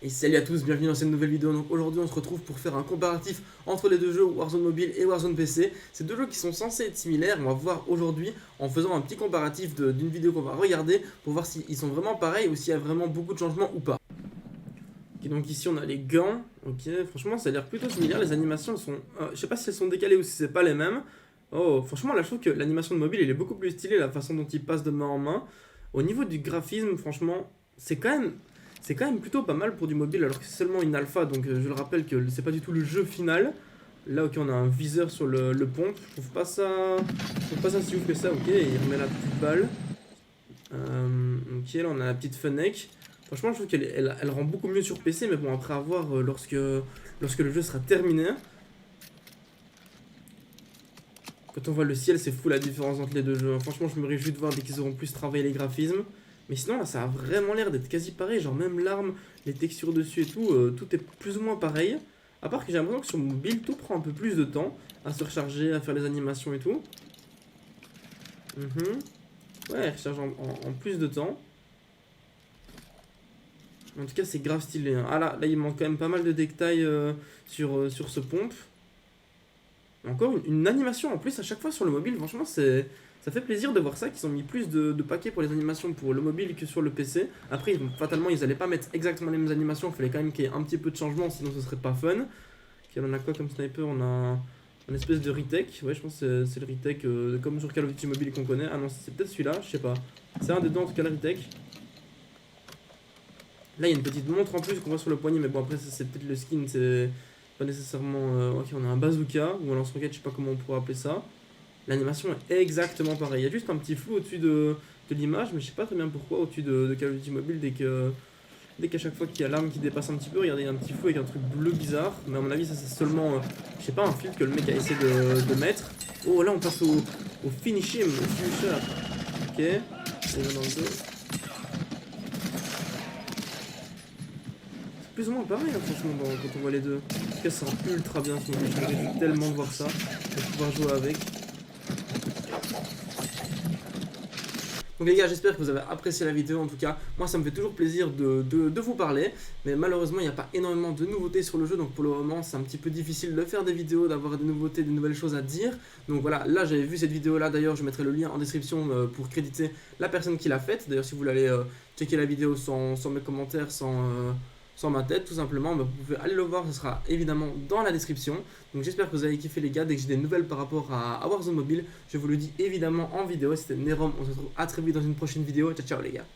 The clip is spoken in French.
Et salut à tous, bienvenue dans cette nouvelle vidéo. Donc aujourd'hui on se retrouve pour faire un comparatif entre les deux jeux Warzone Mobile et Warzone PC. C'est deux jeux qui sont censés être similaires. On va voir aujourd'hui en faisant un petit comparatif d'une vidéo qu'on va regarder pour voir s'ils sont vraiment pareils ou s'il y a vraiment beaucoup de changements ou pas. Ok, donc ici on a les gants. Ok, franchement ça a l'air plutôt similaire. Les animations elles sont, je sais pas si elles sont décalées ou si c'est pas les mêmes. Oh, franchement là je trouve que l'animation de mobile elle est beaucoup plus stylée, la façon dont il passe de main en main. Au niveau du graphisme, franchement, c'est quand même plutôt pas mal pour du mobile, alors que c'est seulement une alpha, donc je le rappelle que c'est pas du tout le jeu final. Là, ok, on a un viseur sur le pompe, je trouve pas ça si ouf que ça, ok, et il remet la petite balle. Ok, là on a la petite fenêtre. Franchement, je trouve qu'elle rend beaucoup mieux sur PC, mais bon, après à voir lorsque le jeu sera terminé. Quand on voit le ciel, c'est fou la différence entre les deux jeux. Franchement, je me réjouis de voir dès qu'ils auront plus travaillé les graphismes. Mais sinon, là, ça a vraiment l'air d'être quasi pareil. Genre, même l'arme, les textures dessus et tout, tout est plus ou moins pareil. À part que j'ai l'impression que sur mobile, tout prend un peu plus de temps à se recharger, à faire les animations et tout. Ouais, recharge en plus de temps. En tout cas, c'est grave stylé, hein. Ah là, il manque quand même pas mal de détails sur ce pompe. Encore une animation en plus à chaque fois sur le mobile, franchement ça fait plaisir de voir ça, qu'ils ont mis plus de paquets pour les animations pour le mobile que sur le PC. Après fatalement ils allaient pas mettre exactement les mêmes animations, il fallait quand même qu'il y ait un petit peu de changement sinon ce serait pas fun. Ok, on a quoi comme sniper? On a une espèce de retake, ouais je pense que c'est le retake comme sur Call of Duty Mobile qu'on connaît. Ah non c'est peut-être celui-là, je sais pas. C'est un des deux en tout cas le retake. Là il y a une petite montre en plus qu'on voit sur le poignet, mais bon après c'est peut-être le skin, c'est pas nécessairement... Ok, on a un bazooka ou un lance-roquette, je sais pas comment on pourrait appeler ça. L'animation est exactement pareille. Il y a juste un petit flou au-dessus de l'image, mais je sais pas très bien pourquoi au-dessus de Call of Duty Mobile dès qu'à chaque fois qu'il y a l'arme qui dépasse un petit peu, regardez, il y a un petit flou avec un truc bleu bizarre. Mais à mon avis, ça c'est seulement, je sais pas, un filtre que le mec a essayé de mettre. Oh là, on passe au finishing, au finisher. Ok, et là dans le dos. Plus ou moins pareil, hein, franchement, quand on voit les deux. En tout cas, ça rend ultra bien ce mobile. Je me réjouis tellement de voir ça, de pouvoir jouer avec. Donc les gars, j'espère que vous avez apprécié la vidéo. En tout cas, moi ça me fait toujours plaisir de vous parler. Mais malheureusement, il n'y a pas énormément de nouveautés sur le jeu. Donc pour le moment, c'est un petit peu difficile de faire des vidéos, d'avoir des nouveautés, des nouvelles choses à dire. Donc voilà, là j'avais vu cette vidéo là. D'ailleurs, je mettrai le lien en description pour créditer la personne qui l'a faite. D'ailleurs, si vous voulez aller checker la vidéo sans mes commentaires, sans ma tête tout simplement, bah, vous pouvez aller le voir, ce sera évidemment dans la description. Donc j'espère que vous avez kiffé les gars. Dès que j'ai des nouvelles par rapport à Warzone Mobile, je vous le dis évidemment en vidéo. C'était Nerom, on se retrouve à très vite dans une prochaine vidéo. Ciao ciao les gars.